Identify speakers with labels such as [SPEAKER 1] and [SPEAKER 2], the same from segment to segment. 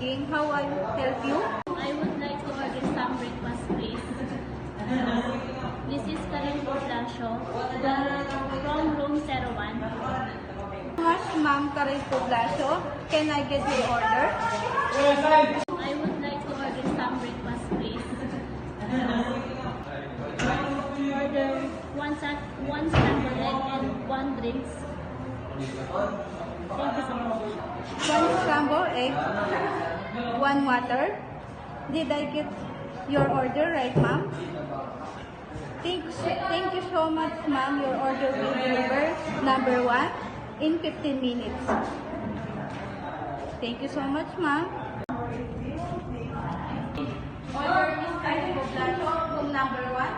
[SPEAKER 1] speaking. How I help you?
[SPEAKER 2] I would like to order some breakfast, please. This is Karen Poblacio from room 01.
[SPEAKER 1] Much, Ma'am Karen Poblacio. Can I get your order?
[SPEAKER 2] I would like to order some breakfast, please. Order one scrambled egg and one drinks. Thank you so much.
[SPEAKER 1] One scrambled egg, one water. Did I get your order right, ma'am? Thank you so much, ma'am. Your order will deliver number 1 in 15 minutes. Thank you so much, ma'am. Order is Karen Poblacio, room number 1.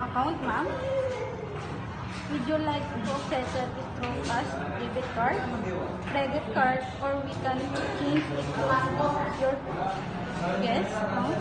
[SPEAKER 1] Account, ma'am? Would you like to settle it through cash, debit card, credit card, or we can change it to your guest account?